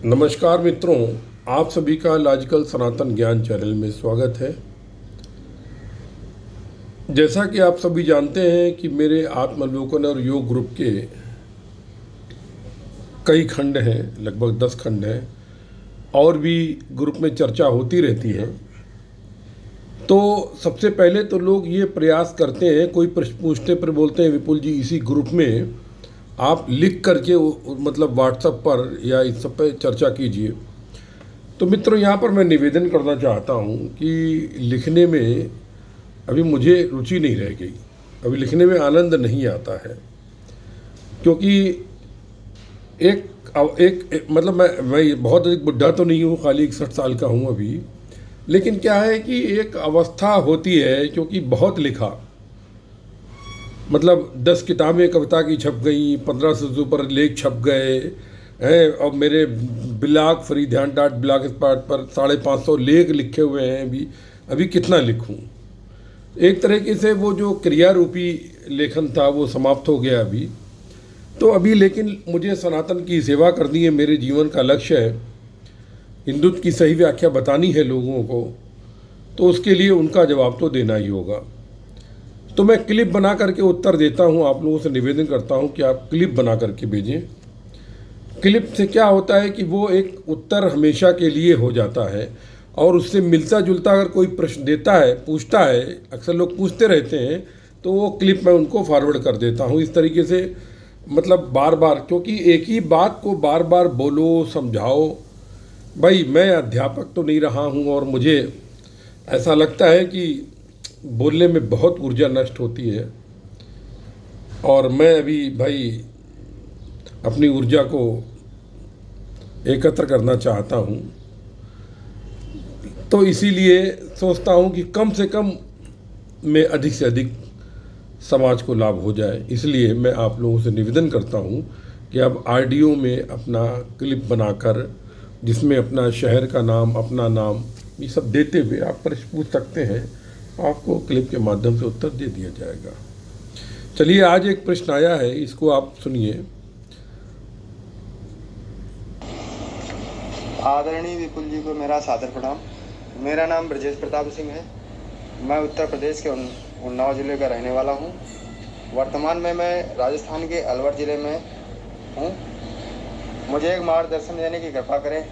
नमस्कार मित्रों, आप सभी का लॉजिकल सनातन ज्ञान चैनल में स्वागत है। जैसा कि आप सभी जानते हैं कि मेरे आत्मावलोकन और योग ग्रुप के कई खंड हैं, लगभग 10 खंड हैं और भी ग्रुप में चर्चा होती रहती है। तो सबसे पहले तो लोग ये प्रयास करते हैं, कोई प्रश्न पूछते पर बोलते हैं विपुल जी इसी ग्रुप में आप लिख करके मतलब व्हाट्सएप पर या इस सब पे चर्चा कीजिए। तो मित्रों, यहाँ पर मैं निवेदन करना चाहता हूँ कि लिखने में अभी मुझे रुचि नहीं रह गई, अभी लिखने में आनंद नहीं आता है। क्योंकि एक मतलब मैं बहुत अधिक बुढ़ा तो नहीं हूँ, खाली 61 साल का हूँ अभी। लेकिन क्या है कि एक अवस्था होती है, क्योंकि बहुत लिखा, मतलब 10 किताबें कविता की छप गई, 15 से ऊपर लेख छप गए हैं और मेरे ब्लॉग Free-Dhyan.blogspot पर 550 लेख लिखे हुए हैं। अभी कितना लिखूं। एक तरीके से वो जो क्रिया रूपी लेखन था वो समाप्त हो गया अभी। तो अभी लेकिन मुझे सनातन की सेवा करनी है, मेरे जीवन का लक्ष्य है। हिंदुत्व की सही व्याख्या बतानी है लोगों को, तो उसके लिए उनका जवाब तो देना ही होगा। तो मैं क्लिप बना करके उत्तर देता हूं। आप लोगों से निवेदन करता हूं कि आप क्लिप बना करके भेजें। क्लिप से क्या होता है कि वो एक उत्तर हमेशा के लिए हो जाता है, और उससे मिलता जुलता अगर कोई प्रश्न देता है, पूछता है, अक्सर लोग पूछते रहते हैं, तो वो क्लिप मैं उनको फॉरवर्ड कर देता हूँ। इस तरीके से मतलब बार बार, क्योंकि एक ही बात को बार बार बोलो, समझाओ। भाई मैं अध्यापक तो नहीं रहा हूँ, और मुझे ऐसा लगता है कि बोलने में बहुत ऊर्जा नष्ट होती है, और मैं अभी भाई अपनी ऊर्जा को एकत्र करना चाहता हूँ। तो इसीलिए सोचता हूँ कि कम से कम में अधिक से अधिक समाज को लाभ हो जाए। इसलिए मैं आप लोगों से निवेदन करता हूँ कि आप ऑडियो में अपना क्लिप बनाकर, जिसमें अपना शहर का नाम, अपना नाम, ये सब देते हुए आप प्रश्न पूछ सकते हैं। आपको क्लिप के माध्यम से उत्तर दे दिया जाएगा। चलिए, आज एक प्रश्न आया है, इसको आप सुनिए। आदरणीय विपुल जी को मेरा सादर प्रणाम। मेरा नाम ब्रजेश प्रताप सिंह है। मैं उत्तर प्रदेश के उन्नाव जिले का रहने वाला हूँ। वर्तमान में मैं राजस्थान के अलवर जिले में हूँ। मुझे एक मार्गदर्शन देने की कृपा करें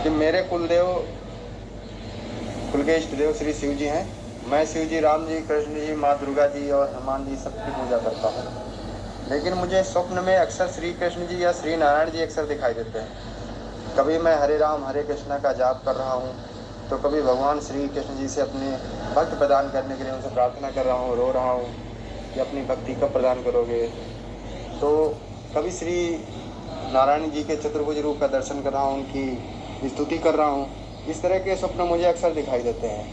कि मेरे कुल के इष्ट देव श्री शिव जी हैं। मैं शिव जी, राम जी, कृष्ण जी, माँ दुर्गा जी और हनुमान जी सबकी पूजा करता हूँ। लेकिन मुझे स्वप्न में अक्सर श्री कृष्ण जी या श्री नारायण जी अक्सर दिखाई देते हैं। कभी मैं हरे राम हरे कृष्णा का जाप कर रहा हूँ, तो कभी भगवान श्री कृष्ण जी से अपने भक्त प्रदान करने के लिए उनसे प्रार्थना कर रहा हूँ, रो रहा हूँ कि अपनी भक्ति कब प्रदान करोगे। तो कभी श्री नारायण जी के चतुर्भुज रूप का दर्शन कर रहा हूँ, उनकी स्तुति कर रहा हूँ। इस तरह के स्वप्न मुझे अक्सर दिखाई देते हैं,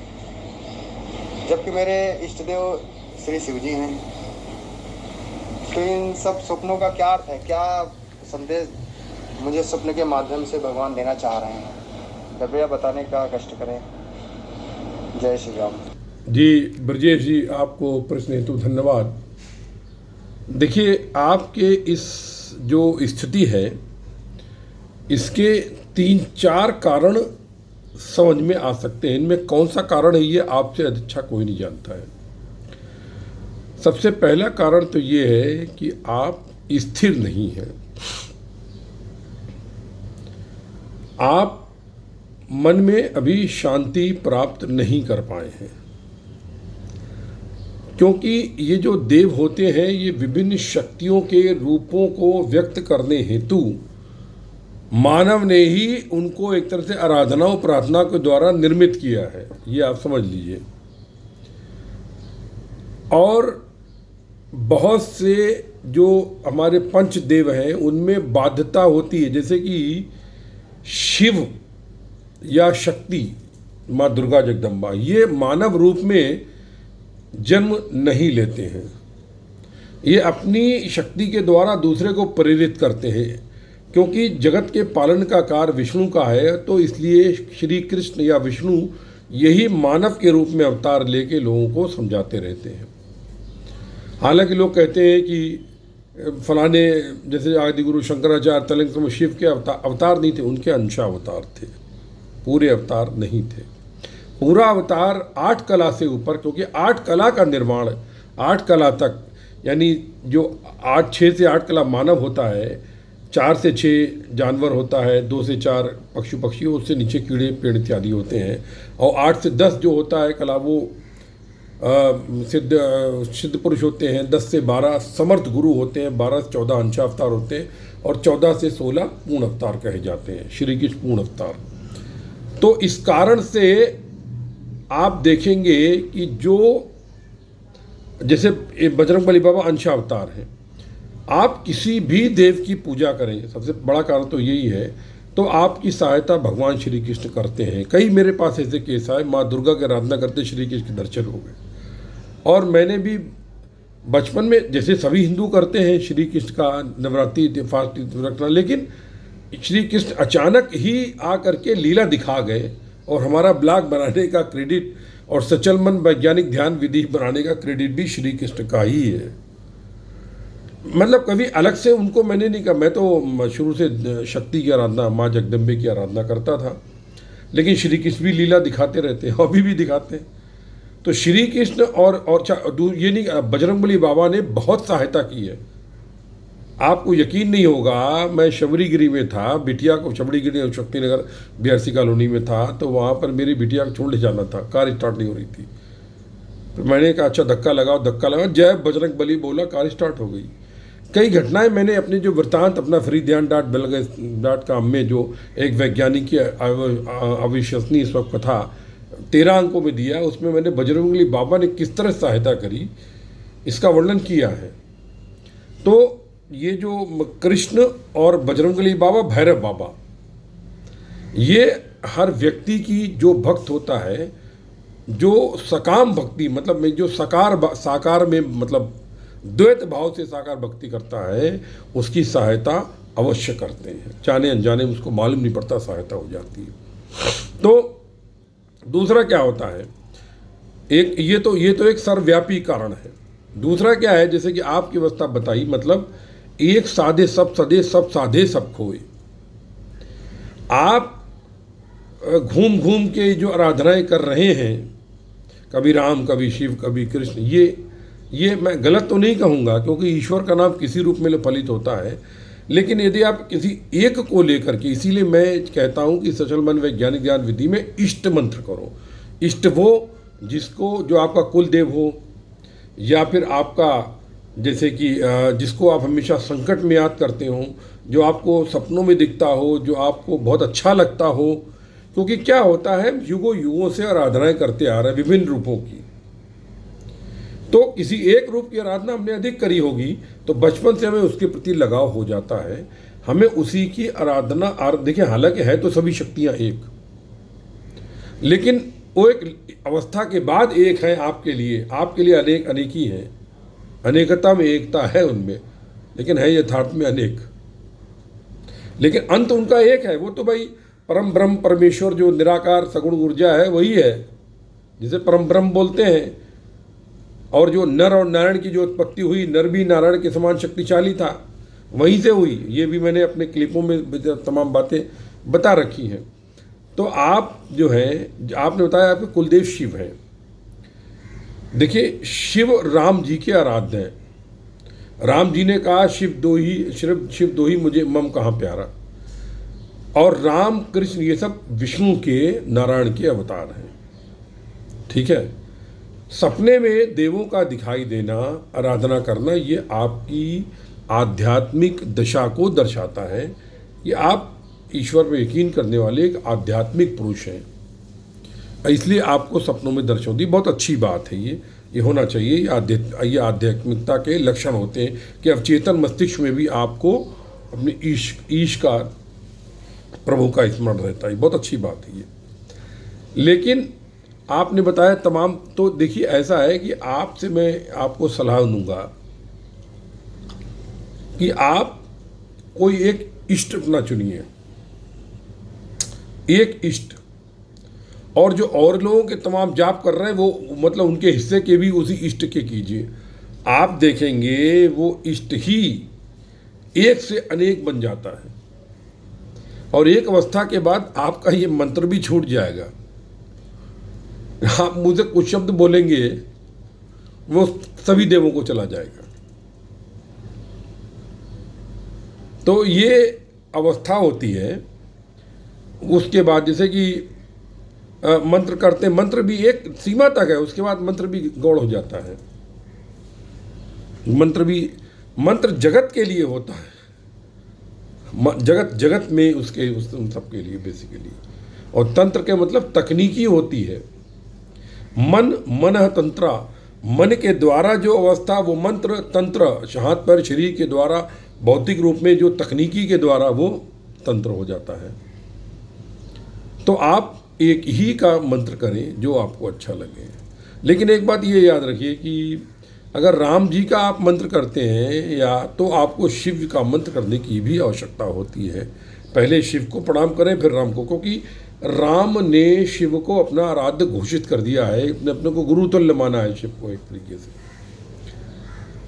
जबकि मेरे इष्ट देव श्री शिव जी हैं। तो इन सब स्वप्नों का क्या अर्थ है, क्या संदेश मुझे स्वप्न के माध्यम से भगवान देना चाह रहे हैं, कृपया बताने का कष्ट करें। जय श्री राम। जी ब्रजेश जी, आपको प्रश्न हेतु धन्यवाद। देखिए, आपके इस जो स्थिति है, इसके 3-4 कारण समझ में आ सकते हैं। इनमें कौन सा कारण है, ये आपसे अच्छा कोई नहीं जानता है। सबसे पहला कारण तो ये है कि आप स्थिर नहीं हैं। आप मन में अभी शांति प्राप्त नहीं कर पाए हैं, क्योंकि ये जो देव होते हैं, ये विभिन्न शक्तियों के रूपों को व्यक्त करने हेतु मानव ने ही उनको एक तरह से आराधना और प्रार्थना के द्वारा निर्मित किया है, ये आप समझ लीजिए। और बहुत से जो हमारे पंच देव हैं, उनमें बाध्यता होती है, जैसे कि शिव या शक्ति माँ दुर्गा जगदम्बा, ये मानव रूप में जन्म नहीं लेते हैं। ये अपनी शक्ति के द्वारा दूसरे को प्रेरित करते हैं, क्योंकि जगत के पालन का कार्य विष्णु का है। तो इसलिए श्री कृष्ण या विष्णु यही मानव के रूप में अवतार लेके लोगों को समझाते रहते हैं। हालांकि लोग कहते हैं कि फलाने, जैसे आदि गुरु शंकराचार्य तलंग में शिव के अवतार नहीं थे, उनके अंशावतार थे, पूरे अवतार नहीं थे। पूरा अवतार 8 कला से ऊपर, क्योंकि 8 कला का निर्माण, 8 कला तक, यानी जो 6 से 8 कला मानव होता है, 4 से 6 जानवर होता है, 2 से 4 पक्षी, उससे नीचे कीड़े पेड़ इत्यादि होते हैं, और 8 से 10 जो होता है कला वो सिद्ध पुरुष होते हैं, 10 से 12 समर्थ गुरु होते हैं, 12 से 14 अंशावतार होते हैं, और 14 से 16 पूर्ण अवतार कहे जाते हैं, श्री कृष्ण पूर्ण अवतार। तो इस कारण से आप देखेंगे कि जो जैसे बजरंगबली बाबा अंशावतार हैं, आप किसी भी देव की पूजा करें, सबसे बड़ा कारण तो यही है, तो आपकी सहायता भगवान श्री कृष्ण करते हैं। कई मेरे पास ऐसे केस आए, माँ दुर्गा की आराधना करते श्री कृष्ण के दर्शन हो गए। और मैंने भी बचपन में, जैसे सभी हिंदू करते हैं, श्री कृष्ण का नवरात्रि फास्ट रखना, लेकिन श्री कृष्ण अचानक ही आ करके लीला दिखा गए, और हमारा ब्लॉग बनाने का क्रेडिट और सचल मन वैज्ञानिक ध्यान विधि बनाने का क्रेडिट भी श्री कृष्ण का ही है। मतलब कभी अलग से उनको मैंने नहीं कहा, मैं तो शुरू से शक्ति की आराधना, माँ जगदम्बे की आराधना करता था, लेकिन श्री कृष्ण भी लीला दिखाते रहते हैं, अभी भी दिखाते हैं। तो श्री कृष्ण और ये नहीं, बजरंगबली बाबा ने बहुत सहायता की है। आपको यकीन नहीं होगा, मैं शबरीगिरी में था, बिटिया को शबरीगिरी शक्तिनगर BRC कॉलोनी में था, तो वहाँ पर मेरी बिटिया को छोड़ ले जाना था, कार स्टार्ट नहीं हो रही थी। तो मैंने कहा अच्छा धक्का लगाओ, जय बजरंगबली बोला, कार स्टार्ट हो गई। कई घटनाएं मैंने अपने जो वृत्तांत अपना freeध्यान.belga.com में जो एक वैज्ञानिक की अविश्वसनीय स्वकथा 13 अंकों में दिया, उसमें मैंने बजरंगबली बाबा ने किस तरह सहायता करी इसका वर्णन किया है। तो ये जो कृष्ण और बजरंगबली बाबा, भैरव बाबा, ये हर व्यक्ति की जो भक्त होता है, जो सकाम भक्ति, मतलब में जो साकार में, मतलब द्वैत भाव से साकार भक्ति करता है, उसकी सहायता अवश्य करते हैं, जाने अनजाने उसको मालूम नहीं पड़ता, सहायता हो जाती है। तो दूसरा क्या होता है, एक ये तो एक सर्वव्यापी कारण है। दूसरा क्या है, जैसे कि आपकी अवस्था बताई, मतलब एक साधे सब सदे, सब साधे सब खोए। आप घूम घूम के जो आराधनाएं कर रहे हैं, कभी राम, कभी शिव, कभी कृष्ण, ये मैं गलत तो नहीं कहूँगा, क्योंकि ईश्वर का नाम किसी रूप में फलित होता है, लेकिन यदि आप किसी एक को लेकर के, इसीलिए मैं कहता हूँ कि सचल मन वैज्ञानिक ज्ञान विधि में इष्ट मंत्र करो। इष्ट वो जिसको, जो आपका कुल देव हो, या फिर आपका जैसे कि जिसको आप हमेशा संकट में याद करते हो, जो आपको सपनों में दिखता हो, जो आपको बहुत अच्छा लगता हो। क्योंकि क्या होता है, युगों से आराधनाएं करते आ रहे हैं विभिन्न रूपों की, तो किसी एक रूप की आराधना हमने अधिक करी होगी, तो बचपन से हमें उसके प्रति लगाव हो जाता है, हमें उसी की आराधना। देखिए, हालांकि है तो सभी शक्तियां एक, लेकिन वो एक अवस्था के बाद एक है आपके लिए अनेक अनेकी हैं, अनेकता में एकता है उनमें, लेकिन है यथार्थ में अनेक, लेकिन अंत उनका एक है। वो तो भाई परम ब्रह्म परमेश्वर जो निराकार सगुण ऊर्जा है, वही है जिसे परम ब्रह्म बोलते हैं। और जो नर और नारायण की जो उत्पत्ति हुई, नर भी नारायण के समान शक्तिशाली था, वहीं से हुई। ये भी मैंने अपने क्लिपों में तमाम बातें बता रखी हैं। तो आप जो हैं, आपने बताया आपके कुलदेव शिव हैं। देखिए, शिव राम जी के आराध्य हैं। राम जी ने कहा शिव दो ही मुझे मम कहाँ प्यारा, और राम कृष्ण ये सब विष्णु के, नारायण के अवतार हैं। ठीक है, सपने में देवों का दिखाई देना, आराधना करना, ये आपकी आध्यात्मिक दशा को दर्शाता है। ये आप ईश्वर पर यकीन करने वाले एक आध्यात्मिक पुरुष हैं, इसलिए आपको सपनों में दर्शन होती। बहुत अच्छी बात है, ये होना चाहिए। ये आध्यात्मिकता के लक्षण होते हैं कि अवचेतन मस्तिष्क में भी आपको अपने ईश का, प्रभु का स्मरण रहता है। बहुत अच्छी बात है ये। लेकिन आपने बताया तमाम, तो देखिए ऐसा है कि आपसे मैं आपको सलाह दूंगा कि आप कोई एक इष्ट अपना चुनिए, एक इष्ट, और जो और लोगों के तमाम जाप कर रहे हैं वो मतलब उनके हिस्से के भी उसी इष्ट के कीजिए। आप देखेंगे वो इष्ट ही एक से अनेक बन जाता है, और एक अवस्था के बाद आपका ये मंत्र भी छूट जाएगा। आप मुझे कुछ शब्द बोलेंगे, वो सभी देवों को चला जाएगा। तो ये अवस्था होती है। उसके बाद जैसे कि मंत्र करते, मंत्र भी एक सीमा तक है, उसके बाद मंत्र भी गौड़ हो जाता है। मंत्र जगत के लिए होता है, जगत में उसके उन सबके लिए बेसिकली। और तंत्र के मतलब तकनीकी होती है। मन तंत्रा, मन के द्वारा जो अवस्था, वो मंत्र तंत्र, हाथ पैर शरीर के द्वारा भौतिक रूप में जो तकनीकी के द्वारा वो तंत्र हो जाता है। तो आप एक ही का मंत्र करें जो आपको अच्छा लगे। लेकिन एक बात ये याद रखिए कि अगर राम जी का आप मंत्र करते हैं या तो आपको शिव का मंत्र करने की भी आवश्यकता होती है। पहले शिव को प्रणाम करें फिर राम को, क्योंकि राम ने शिव को अपना आराध्य घोषित कर दिया है, अपने को गुरु तुल्य माना है शिव को एक तरीके से।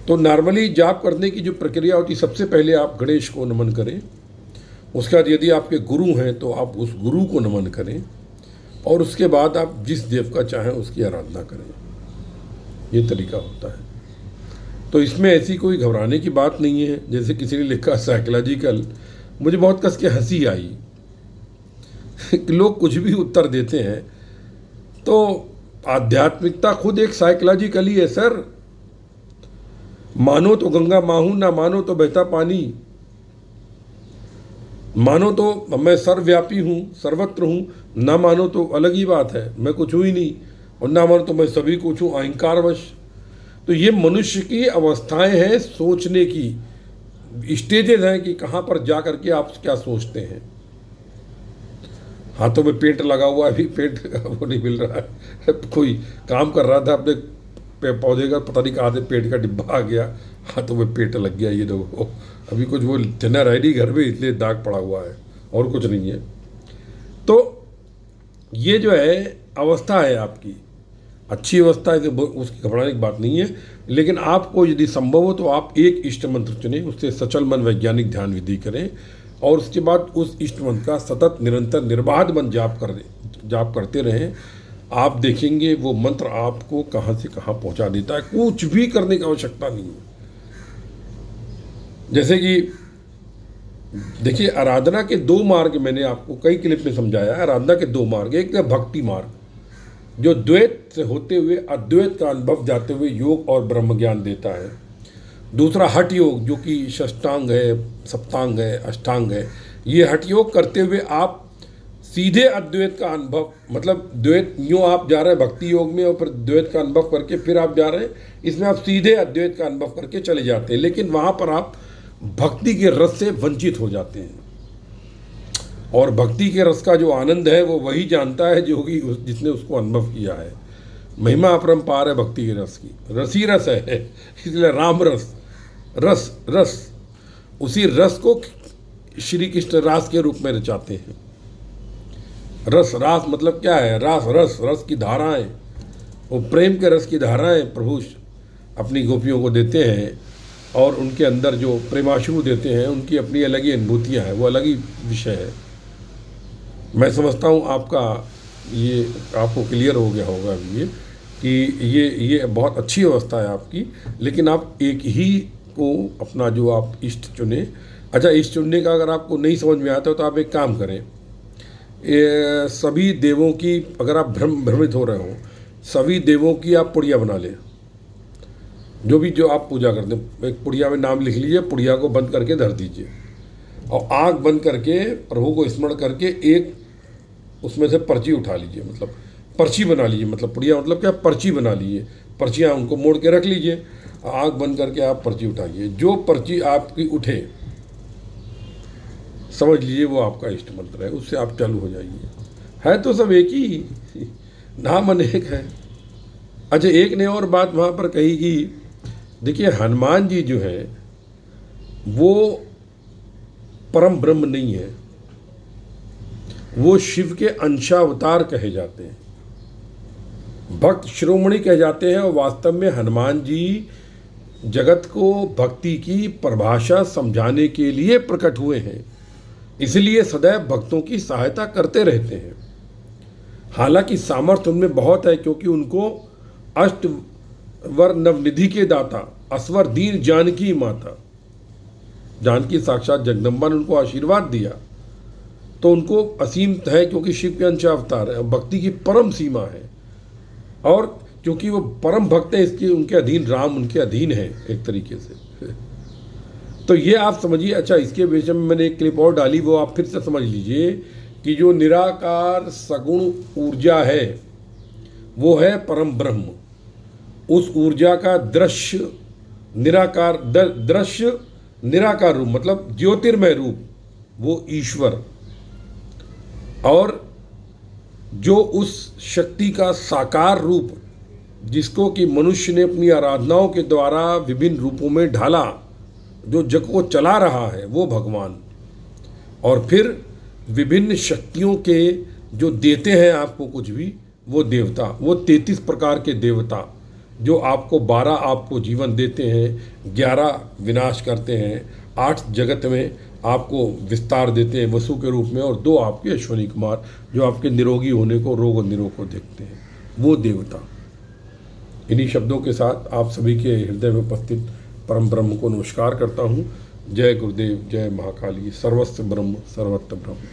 तो नॉर्मली जाप करने की जो प्रक्रिया होती है, सबसे पहले आप गणेश को नमन करें, उसके बाद यदि आपके गुरु हैं तो आप उस गुरु को नमन करें, और उसके बाद आप जिस देव का चाहें उसकी आराधना करें। ये तरीका होता है। तो इसमें ऐसी कोई घबराने की बात नहीं है। जैसे किसी ने लिखा साइकोलॉजिकल, मुझे बहुत कस के हंसी आई कि लोग कुछ भी उत्तर देते हैं। तो आध्यात्मिकता खुद एक साइकोलॉजिकल ही है सर। मानो तो गंगा माहूं, ना मानो तो बहता पानी। मानो तो मैं सर्वव्यापी हूँ, सर्वत्र हूँ, ना मानो तो अलग ही बात है, मैं कुछ हूँ ही नहीं, और ना मानो तो मैं सभी कुछ हूँ अहंकारवश। तो ये मनुष्य की अवस्थाएं हैं, सोचने की स्टेजेस हैं कि कहाँ पर जा करके आप क्या सोचते हैं। हाथों में पेंट लगा हुआ है, अभी पेंट वो नहीं मिल रहा है। कोई काम कर रहा था अपने पौधे का, पता नहीं कहाँ से पेंट का डिब्बा आ गया, हाथों में पेंट लग गया। ये देखो अभी कुछ वो चना रह नहीं घर में, इसलिए दाग पड़ा हुआ है और कुछ नहीं है। तो ये जो है अवस्था है आपकी, अच्छी अवस्था है, तो उसकी घबराने की बात नहीं है। लेकिन आपको यदि संभव हो तो आप एक इष्ट मंत्र चुनें, उससे सचल मन वैज्ञानिक ध्यान विधि करें, और उसके बाद उस इष्ट मंत्र का सतत निरंतर निर्बाध मन जाप करते रहें। आप देखेंगे वो मंत्र आपको कहाँ से कहाँ पहुँचा देता है। कुछ भी करने की आवश्यकता नहीं है। जैसे कि देखिए, आराधना के दो मार्ग मैंने आपको कई क्लिप में समझाया है। आराधना के दो मार्ग, एक है भक्ति मार्ग, जो द्वैत से होते हुए अद्वैत का अनुभव जाते हुए योग और ब्रह्म ज्ञान देता है। दूसरा हठ योग, जो कि षष्टांग है, सप्तांग है, अष्टांग है। ये हठ योग करते हुए आप सीधे अद्वैत का अनुभव, मतलब द्वैत यूँ आप जा रहे हैं भक्ति योग में और फिर द्वैत का अनुभव करके फिर आप जा रहे हैं, इसमें आप सीधे अद्वैत का अनुभव करके चले जाते हैं। लेकिन वहाँ पर आप भक्ति के रस से वंचित हो जाते हैं, और भक्ति के रस का जो आनंद है वो वही जानता है जो कि जिसने उसको अनुभव किया है। महिमा अपरंपार है भक्ति के रस की, रसी रस है, इसलिए राम रस, रस रस, उसी रस को श्री कृष्ण रास के रूप में रचाते हैं। रस, रास मतलब क्या है? रास, रस, रस की धाराएं, वो प्रेम के रस की धाराएं प्रभु अपनी गोपियों को देते हैं, और उनके अंदर जो प्रेमाश्रु देते हैं उनकी अपनी अलग ही अनुभूतियाँ हैं, वो अलग ही विषय है। मैं समझता हूँ आपका ये आपको क्लियर हो गया होगा अभी ये कि ये बहुत अच्छी अवस्था है आपकी। लेकिन आप एक ही को अपना जो आप इष्ट चुने। अच्छा, इष्ट चुनने का अगर आपको नहीं समझ में आता तो आप एक काम करें, सभी देवों की, अगर आप भ्रमित हो रहे हो, सभी देवों की आप पुड़िया बना लें। जो आप पूजा करते हैं, एक पुड़िया में नाम लिख लीजिए, पुड़िया को बंद करके धर दीजिए, और आँख बंद करके प्रभु को स्मरण करके एक उसमें से पर्ची उठा लीजिए, मतलब पर्ची बना लीजिए। मतलब पुड़िया मतलब क्या, पर्ची बना लीजिए। पर्चियाँ उनको मोड़ के रख लीजिए, आँख बंद करके आप पर्ची उठाइए। जो पर्ची आपकी उठे समझ लीजिए वो आपका इष्ट मंत्र है, उससे आप चालू हो जाइए। है तो सब एक ही, नाम अनेक है। अच्छा, एक ने और बात वहाँ पर कही कि देखिए, हनुमान जी जो है वो परम ब्रह्म नहीं है, वो शिव के अंशावतार कहे जाते हैं, भक्त शिरोमणि कहे जाते हैं। और वास्तव में हनुमान जी जगत को भक्ति की परिभाषा समझाने के लिए प्रकट हुए हैं, इसलिए सदैव भक्तों की सहायता करते रहते हैं। हालांकि सामर्थ्य उनमें बहुत है, क्योंकि उनको अष्टवर नवनिधि के दाता असवर दीन जानकी माता, जानकी साक्षात जगदम्बा ने उनको आशीर्वाद दिया, तो उनको असीम है, क्योंकि शिव के अंश अवतार है, भक्ति की परम सीमा है। और क्योंकि वो परम भक्त है, इसके उनके अधीन राम उनके अधीन है एक तरीके से। तो ये आप समझिए। अच्छा, इसके विषय में मैंने एक क्लिप और डाली, वो आप फिर से समझ लीजिए कि जो निराकार सगुण ऊर्जा है वो है परम ब्रह्म। उस ऊर्जा का दृश्य निराकार रूप मतलब ज्योतिर्मय रूप वो ईश्वर, और जो उस शक्ति का साकार रूप जिसको कि मनुष्य ने अपनी आराधनाओं के द्वारा विभिन्न रूपों में ढाला, जो जग को चला रहा है वो भगवान। और फिर विभिन्न शक्तियों के जो देते हैं आपको कुछ भी, वो देवता, वो 33 प्रकार के देवता जो आपको 12 आपको जीवन देते हैं, 11 विनाश करते हैं, 8 जगत में आपको विस्तार देते हैं वसु के रूप में, और 2 आपके अश्वनी कुमार जो आपके निरोगी होने को, रोग और निरोग को देखते हैं, वो देवता। इन्हीं शब्दों के साथ आप सभी के हृदय में उपस्थित परम ब्रह्म को नमस्कार करता हूँ। जय गुरुदेव, जय महाकाली, सर्वस्व ब्रह्म सर्वत्र ब्रह्म।